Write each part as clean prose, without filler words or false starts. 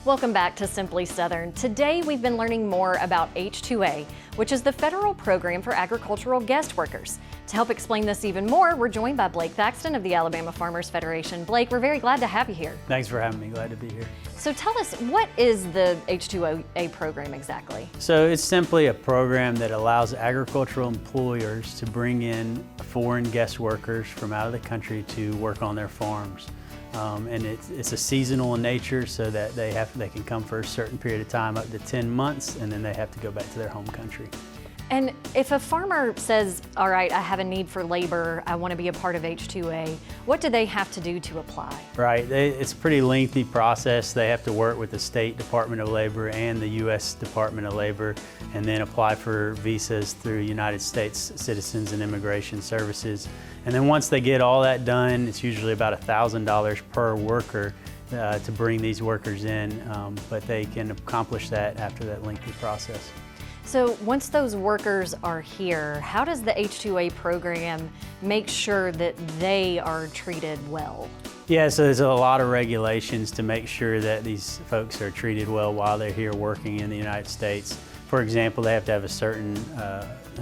Welcome back to Simply Southern. Today we've been learning more about H2A, which is the federal program for agricultural guest workers. To help explain this even more, we're joined by Blake Thaxton of the Alabama Farmers Federation. Blake, we're very glad to have you here. Thanks for having me, glad to be here. So tell us, what is the H2A program exactly? So it's simply a program that allows agricultural employers to bring in foreign guest workers from out of the country to work on their farms. And it's a seasonal in nature, so that they can come for a certain period of time, up to 10 months, and then they have to go back to their home country. And if a farmer says, all right, I have a need for labor, I want to be a part of H2A, what do they have to do to apply? Right, it's a pretty lengthy process. They have to work with the State Department of Labor and the U.S. Department of Labor, and then apply for visas through United States Citizens and Immigration Services. And then once they get all that done, it's usually about $1,000 per worker to bring these workers in, but they can accomplish that after that lengthy process. So once those workers are here, how does the H2A program make sure that they are treated well? Yeah, so there's a lot of regulations to make sure that these folks are treated well while they're here working in the United States. For example, they have to have a certain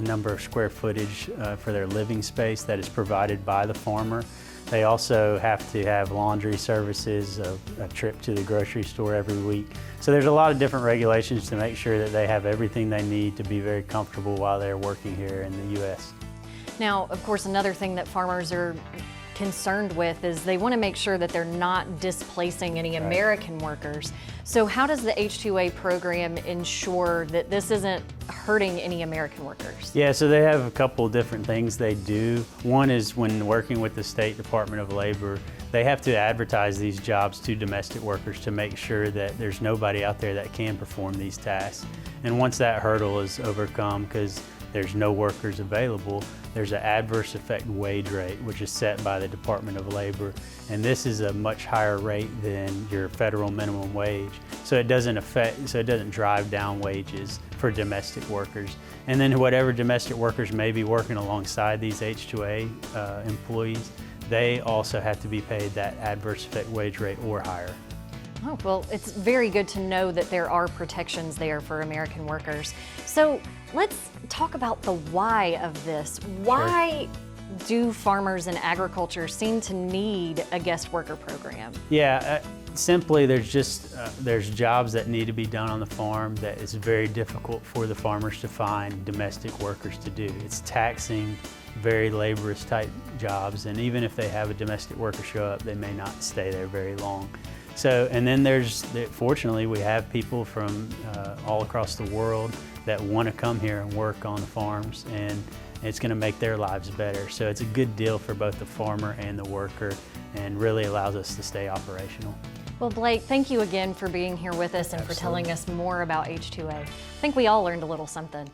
number of square footage for their living space that is provided by the farmer. They also have to have laundry services, a trip to the grocery store every week. So there's a lot of different regulations to make sure that they have everything they need to be very comfortable while they're working here in the U.S. Now, of course, another thing that farmers are concerned with is they want to make sure that they're not displacing any American workers. So how does the H2A program ensure that this isn't hurting any American workers? Yeah, so they have a couple different things they do. One is when working with the State Department of Labor, they have to advertise these jobs to domestic workers to make sure that there's nobody out there that can perform these tasks. And once that hurdle is overcome, because there's no workers available, there's an adverse effect wage rate, which is set by the Department of Labor. And this is a much higher rate than your federal minimum wage. So it doesn't drive down wages for domestic workers. And then whatever domestic workers may be working alongside these H2A employees, they also have to be paid that adverse effect wage rate or higher. Oh, well, it's very good to know that there are protections there for American workers. So let's talk about the why of this. Why do farmers in agriculture seem to need a guest worker program? Yeah, simply there's jobs that need to be done on the farm that is very difficult for the farmers to find domestic workers to do. It's taxing, very laborious type jobs, and even if they have a domestic worker show up, they may not stay there very long. So, and then fortunately, we have people from all across the world that want to come here and work on the farms, and it's going to make their lives better. So it's a good deal for both the farmer and the worker, and really allows us to stay operational. Well, Blake, thank you again for being here with us and for telling us more about H2A. I think we all learned a little something.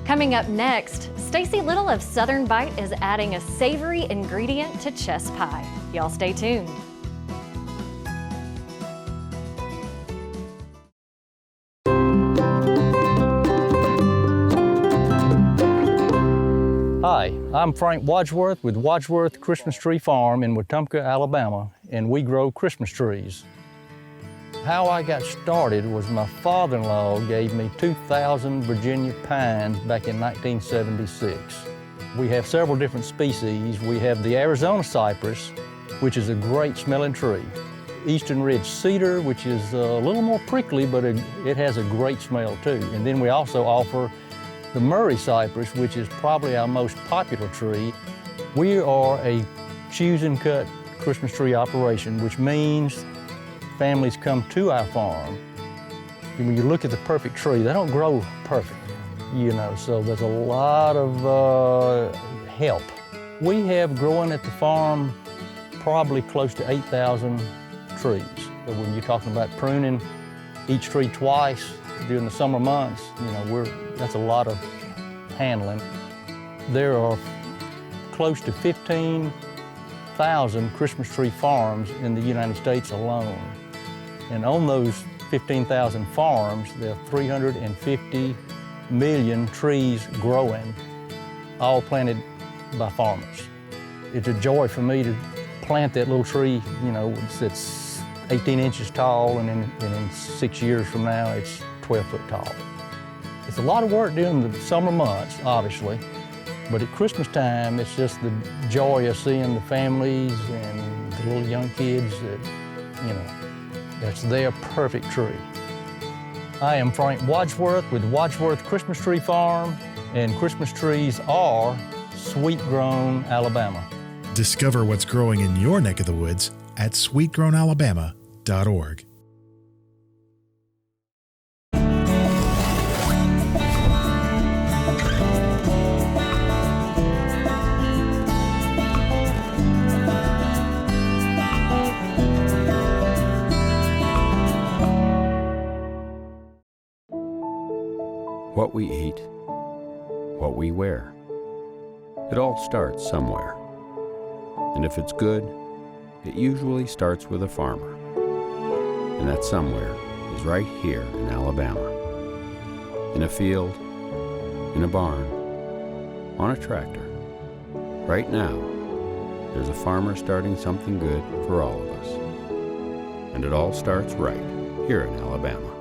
Coming up next, Stacy Little of Southern Bite is adding a savory ingredient to chess pie. Y'all stay tuned. Hi, I'm Frank Wadsworth with Wadsworth Christmas Tree Farm in Wetumpka, Alabama, and we grow Christmas trees. How I got started was my father-in-law gave me 2,000 Virginia pines back in 1976. We have several different species. We have the Arizona cypress, which is a great smelling tree. Eastern Ridge cedar, which is a little more prickly, but it has a great smell too. And then we also offer the Murray cypress, which is probably our most popular tree. We are a choose and cut Christmas tree operation, which means families come to our farm. And when you look at the perfect tree, they don't grow perfect, so there's a lot of help. We have growing at the farm probably close to 8,000 trees. So when you're talking about pruning each tree twice during the summer months, that's a lot of handling. There are close to 15,000 Christmas tree farms in the United States alone. And on those 15,000 farms, there are 350 million trees growing, all planted by farmers. It's a joy for me to plant that little tree, that's 18 inches tall, and in 6 years from now, it's 12 foot tall. It's a lot of work during the summer months, obviously, but at Christmas time, it's just the joy of seeing the families and the little young kids that, that's their perfect tree. I am Frank Wadsworth with Wadsworth Christmas Tree Farm, and Christmas trees are sweet-grown Alabama. Discover what's growing in your neck of the woods at sweetgrownalabama.org. What we eat, what we wear. It all starts somewhere. And if it's good, it usually starts with a farmer. And that somewhere is right here in Alabama. In a field, in a barn, on a tractor. Right now, there's a farmer starting something good for all of us. And it all starts right here in Alabama.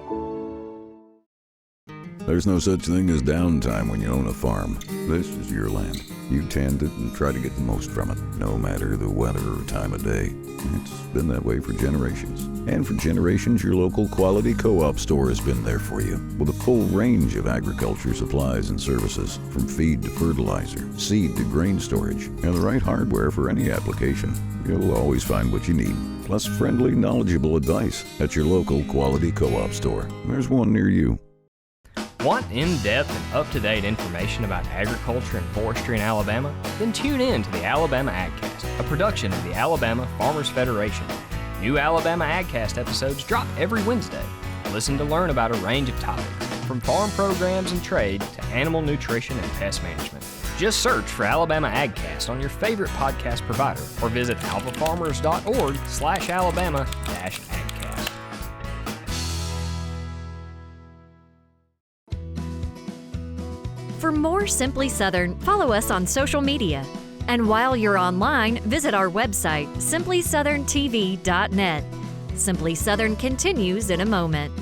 There's no such thing as downtime when you own a farm. This is your land. You tend it and try to get the most from it, no matter the weather or time of day. It's been that way for generations. And for generations, your local quality co-op store has been there for you, with a full range of agriculture supplies and services, from feed to fertilizer, seed to grain storage, and the right hardware for any application. You'll always find what you need, plus friendly, knowledgeable advice at your local quality co-op store. There's one near you. Want in-depth and up-to-date information about agriculture and forestry in Alabama? Then tune in to the Alabama AgCast, a production of the Alabama Farmers Federation. New Alabama AgCast episodes drop every Wednesday. Listen to learn about a range of topics, from farm programs and trade to animal nutrition and pest management. Just search for Alabama AgCast on your favorite podcast provider or visit alphafarmers.org/Alabama-AgCast. For more Simply Southern, follow us on social media. And while you're online, visit our website, simplysouthern.tv.net. Simply Southern continues in a moment.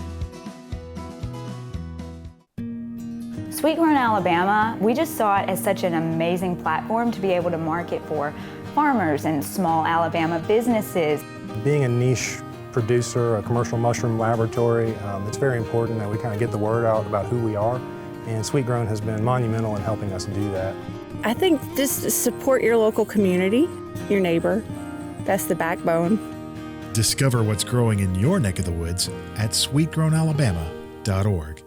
Sweet Grown Alabama, we just saw it as such an amazing platform to be able to market for farmers and small Alabama businesses. Being a niche producer, a commercial mushroom laboratory, it's very important that we kind of get the word out about who we are. And Sweet Grown has been monumental in helping us do that. I think just support your local community, your neighbor. That's the backbone. Discover what's growing in your neck of the woods at sweetgrownalabama.org.